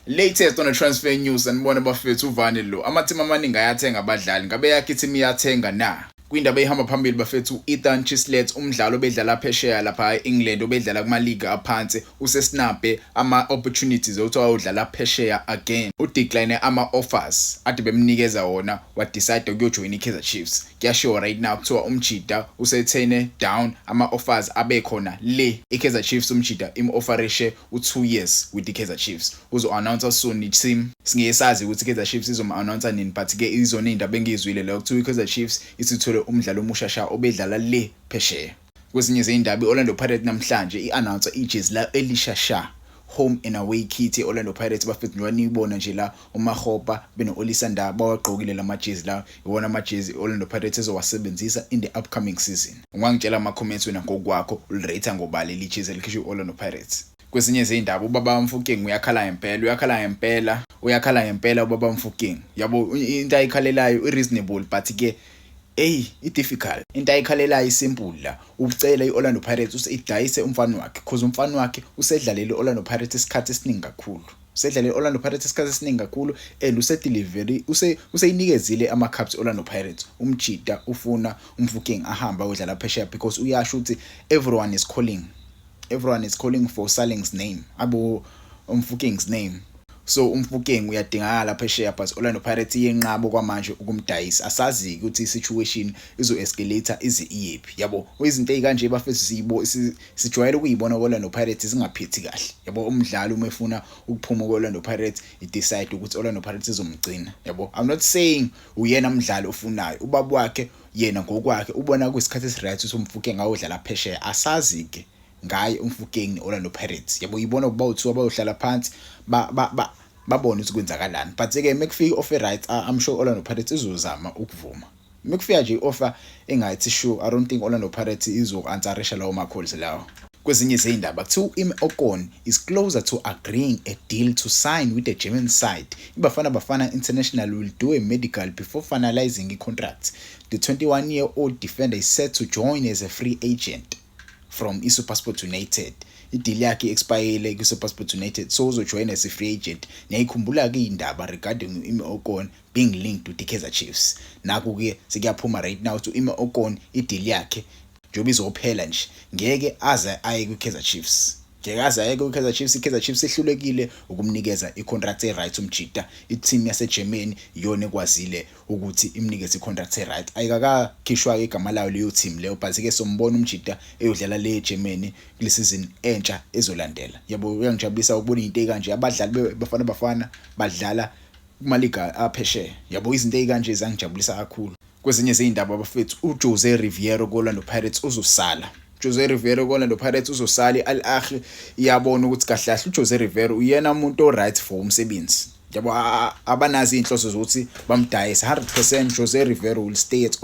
Latest on the transfer news anibona bafethu uvane lo. Amateam amaningi ayathenga abadlali. Ngabe yakhe team iyathenga na? Kwindaba ehamba phambili bafethu Ethan Chislet umdlalo obedlala phesheya lapha eEngland obedlala kuma league aphansi usesinabe ama opportunities othiwa udlala phesheya again. Udecline ama offers ade bemnikeza wona wa decide ukuyojoin iKaizer Chiefs. Kuyashiwo right now kuthiwa umjida usethene down ama offers abekhona le iKaizer Chiefs umjida offerishe u2 years with iKaizer Chiefs. Uzo announce soon team singesazi ukuthi iKaizer Chiefs izoma announce nini but ke izona indaba engizwile la kuthiwa iKaizer Chiefs isithole umdlalo omushasha obedlala le phesheya. Kwezinye izindaba iOrlando Pirates namhlanje iannounce ijezi la elishasha home and away kit eOrlando Pirates bafethu njenibona nje la uMahopa beno Olisanda bawagqokile lamajezi la iwona amajezi eOrlando Pirates ezowasebenzisa in the upcoming season. Ungangitshela ama comments wena ngokwakho ulrate ngobale lijezi elikhishwe iOrlando Pirates. Kwezinye izindaba ubaba Mfukeng uyakhala ngempela ubaba Mfukeng. Yabo into ayikhalelayo ireasonable but ke difficult. Into ayikhalelayo isimple la. Ucela iOrlando Pirates usidayise umfana wakhe because umfana wakhe usedlalele iOrlando Pirates isikhathi esiningi kakhulu. Usedlalele iOrlando Pirates isikhathi esiningi kakhulu and usedelivery useyinikezile ama cups iOrlando Pirates. Umjida ufuna Mfukeng ahamba udlala phesheya because uyasho ukuthi everyone is calling for Saling's name. Abo Mfukeng's name. So Mfukeng uyadingakala phesheya but Orlando Pirates yenqabo kwamanje ukumdayisa. Asazi ukuthi situation izo escalator ize iyephi. Yabo izinto ezikanje bafethu sijwayele ukuyibona Orlando Pirates singaphithi kahle. Yabo umdlalo uma efuna ukuphuma kuOrlando Pirates decide ukuthi Orlando Pirates izomgcina. Yabo I'm not saying uyena umdlalo ofunayo. Ubaba wakhe yena ngokwakhe ubona kuyisikhathi esiright ukuthi Mfukeng awudlala phesheya. Asazi ke ngaye Mfukeng neOrlando Pirates. Yabo uyibona ukuba uthiwa abayohlala phansi babone ukuthi kwenzakalani. But ke McPhee offer right I'm sure Orlando Pirates izozama ukuvuma. McPhee nje offer engathi sure I don't think Orlando Pirates izoanswerisha lawo ma calls lawo. Kwezinye izindaba kuthiwa Ocon is closer to agreeing a deal to sign with the German side. Bafana International will do a medical before finalizing the contract. The 21-year-old defender is set to join as a free agent from iSuperSport United. Ideal yakhe expirele kwiSuperSport United so uzojoin as a free agent. Niyayikhumbula ke indaba regarding Ocon being linked to the Kaizer Chiefs. Naku ke sekuyaphuma right now to Ocon ideal yakhe njoba izophela nje ngeke aze aye kwiKaizer Chiefs. iKaizer Chiefs ehlulekile ukumnikeza icontract eright umjida. Iteam yaseGermany iyona ekwazile ukuthi imnikeze icontract eright. Ayikakakhishwa ke igama layo leyo team leyo but ke sombona umjida eyodlala le eGermany kule season entsha ezolandela. Yabo uyangijabulisa ukubona into ekanje abadlali bafana badlala kuma league aphesheya. Yabo izinto ezikanje zangijabulisa kakhulu. Kwezinye izindaba bafethu uJose Riviero kuOrlando Pirates uzosala. Jose Riviero kuOrlando Pirates uzosali Al-Ahly iyabona ukuthi kahle uJose Riviero uyena umuntu oright for umsebenzi. Yabo abanazi inhloso zokuthi bamdayisa 100% Jose Riviero will stay at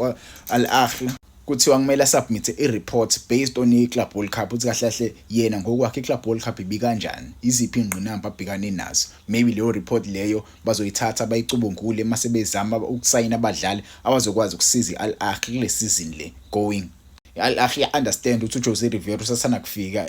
Al-Ahly. Kuthiwa kumele submit report based on iClub World Cup ukuthi kahle yena ngokwakhe iClub World Cup ibikanjani. Iziphi ingqinamba abhekane nazo. Maybe leyo report leyo bazoyithatha bayicubungule mase bezama ukusayina abadlali abazokwazi ukusiza iAl-Ahly kule season le going. Al-Ahly understand ukuthi uJose Riviero usasana kufika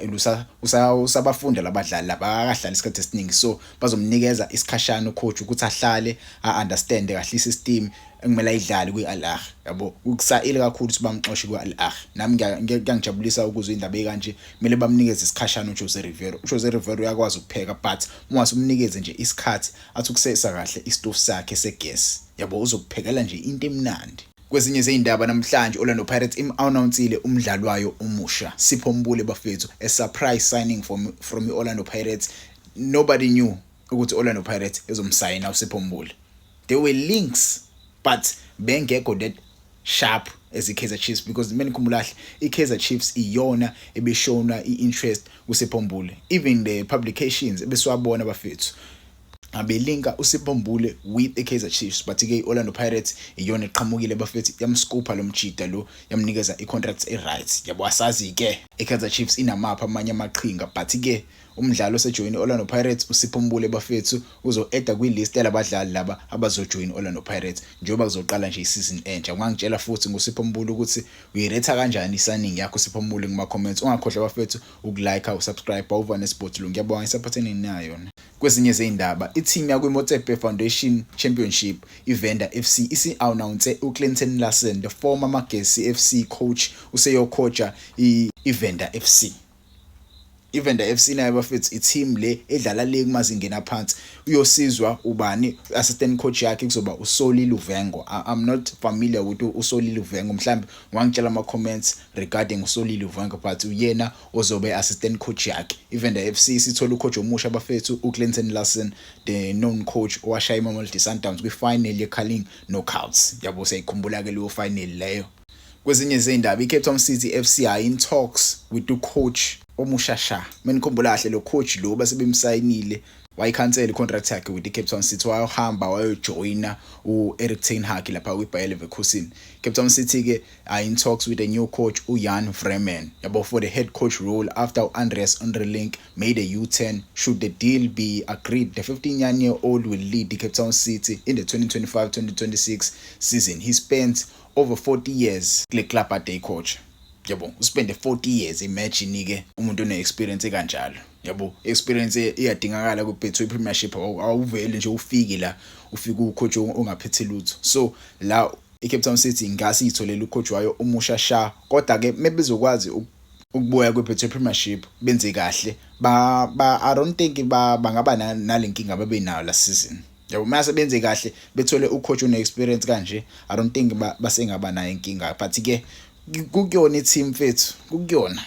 usabafunda labadlali laba akahlala isikhathi esiningi so bazomnikeza isikhashana ucoach ukuthi ahlale understand kahle isystem engimela idlali kwiAl-Ahly. Yabo ukusaile kakhulu ukuthi bamxoshi kwiAl-Ahly. Nami ngiyangijabulisa ukuzwa indaba ekanje kumele bamnikeze isikhashana uJose Riviero. uJose Riviero uyakwazi ukupheka but uma umnikeze nje isikhathi athi ukusesa kahle istofu sakhe segas. Yabo uzokuphekela nje into emnandi. Kwezinye izindaba namhlanje Orlando Pirates announceile umdlalo wayo omusha Sipho Mbule bafethu a surprise signing from iOrlando Pirates. Nobody knew ukuthi Orlando Pirates izomsigna uSipho Mbule. There were links but bengekho that sharp as iKaizer Chiefs because many kumulahle iKaizer Chiefs iyona ebeshona iinterest kuSipho Mbule. Even the publications ebeswabona bafethu abelinka uSipho Mbule with iKaizer Chiefs but ke Orlando Pirates iyona eqhamukile bafethi yamscopa lo mjida lo yamnikeza icontract eright. Yabo asazi ke iKaizer Chiefs inamapha amanye amaqhinga but ke umdlalo osejoin Orlando Pirates uSipho Mbule bafethu uzo-add kwilist yalabadlali laba abazojoin Orlando Pirates njengoba kuzoqala nje isizini entsha. Ungangitshela futhi nguSipho Mbule ukuthi uyirate kanjani isigning yakho Sipho Mbule kuma comments. Ungakhohlwa bafethu ukulike usubscribe over Sport Lu. Ngiyabonga isupporteni nayo. Kwezinye zeindaba, i-team yakwi-Motsepe Foundation Championship iVenda FC isi-announce uClinton Larsen, the former Magesi FC coach, useyocoacha iVenda FC. iVenda FC nayo bafethu i-team le edlala le kumazingeni aphansi uyosizwa ubani assistant coach yakhe kuzoba uSoli Luvengo. I'm not familiar with uSoli Luvengo, mhlambe wangitshela ama comments regarding uSoli Luvengo, but uyena ozobe assistant coach yakhe. iVenda FC sithola ucoach omusha bafethu uClinton Larsen, the known coach owashaya iMamelodi Sundowns kwi-final ye-Carling Knockouts. Yabo sayikhumbula ke leyo final leyo. Kwezinye zeindaba, iCape Town City FC are in talks with the coach omushasha. Menikhumbula kahle lo coach lo basebemsayinile wayikhansela icontract yakhe with iCape Town City, wayahamba wayojoina uEric ten Hag lapha kwiBayer Leverkusen. Cape Town City ke are in talks with a new coach uJan Vreeman yabo for the head coach role after Andreas Onderlink made a U-turn. Should the deal be agreed, the 15-year-old will lead the Cape Town City in the 2025-2026 season. He spent over 40 years kule club ade coach. Yabo uspende 40 years, imagine ke umuntu one-experience kanjalo. Yabo experience iyadingakala ku-Betway Premiership, awuvele nje ufike la ufike ucoach ongaphethe lutho. So la iCape Town City ngase itholela ucoach wayo umusha kodwa ke mebezokwazi ukubuya kwe-Betway Premiership benze kahle I don't think bangaba nalenkinga babenayo last season. Yabo mase benze kahle bethole ucoach one-experience kanje, I don't think basengaba nayo inkinga, but ke kukuyona i-team fethu kukuyona.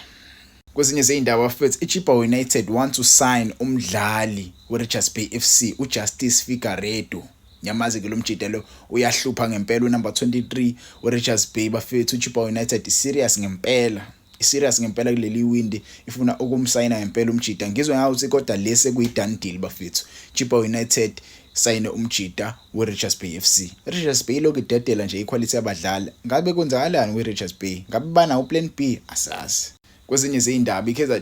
Kwezinye zeindaba fethu, iChippa United want to sign umdlali weRichards Bay FC uJustice Figueiredo. Nyamazi ke lo mjidelo uyahlupha ngempela unumber 23 weRichards Bay bafethu. iChippa United serious ngempela, serious ngempela kuleli windi ifuna ukumsayina ngempela umjida. Ngizwe ngathi kodwa lese kuyi-done deal bafethu. iChippa United sayine umjida weRichards Bay FC. iRichards Bay lokhu idedela nje iquality yabadlali. Ngabe kwenzakalani kweRichards Bay? Ngabe bana uplan B? Asazi. Kwezinye zeindaba, iKaizer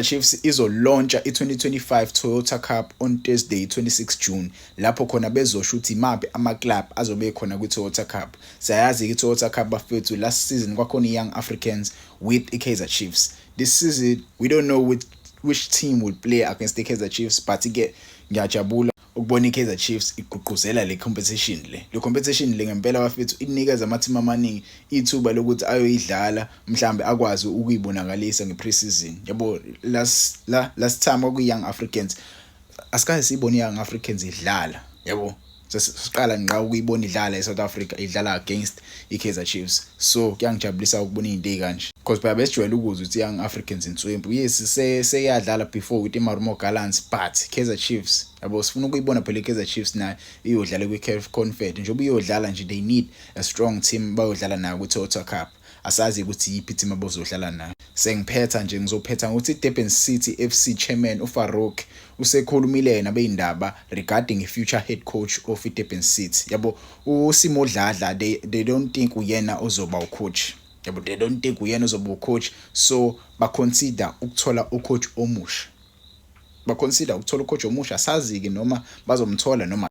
Chiefs izolauncha i-2025 Toyota Cup on Thursday 26 June lapho khona bezosho ukuthi imaphi ama-club azobe khona kwi-Toyota Cup. Siyayazi i-Toyota Cup bafethu last season kwakhona i-Young Africans with iKaizer Chiefs. This season we don't know which team will play against the Kaizer Chiefs, but ke ngiyajabula ukubona iKaizer Chiefs igqugquzela le competition le ngempela bafethu inikeza ama-team amaningi ithuba lokuthi ayoyidlala mhlambe akwazi ukuyibonakalisa nge-preseason. Yabo last time kwakuyi-Young Africans asikaze siyibone i-Young Africans idlala. Yabo sesiqala nqa ukuyibona idlala eSouth Africa idlala against iKaizer Chiefs. So kuyangijabulisa ukubona izinto ezikanje because phela besijwayele ukuzwa ukuthi Young Africans inswempu. Yes seyadlala before with iMarumo Gallants, but Kaizer Chiefs yabo sifuna ukuyibona phela iKaizer Chiefs nayo iyodlala kwi-CAF Confed njengoba iyodlala nje, they need a strong team bayodlala nayo kwi-Toyota Cup. Asazi ukuthi yiphi team abazodlala nayo. Sengiphetha nje ngizophetha ukuthi Durban City FC chairman uFarouk usekhulumile nabeindaba regarding the future head coach of Durban City. Yabo uSimo Dladla they don't think uyena ozoba ucoach. Yabo they don't think uyena ozoba ucoach, so baconsider ukuthola ucoach omusha. Sazi ke noma bazomthola noma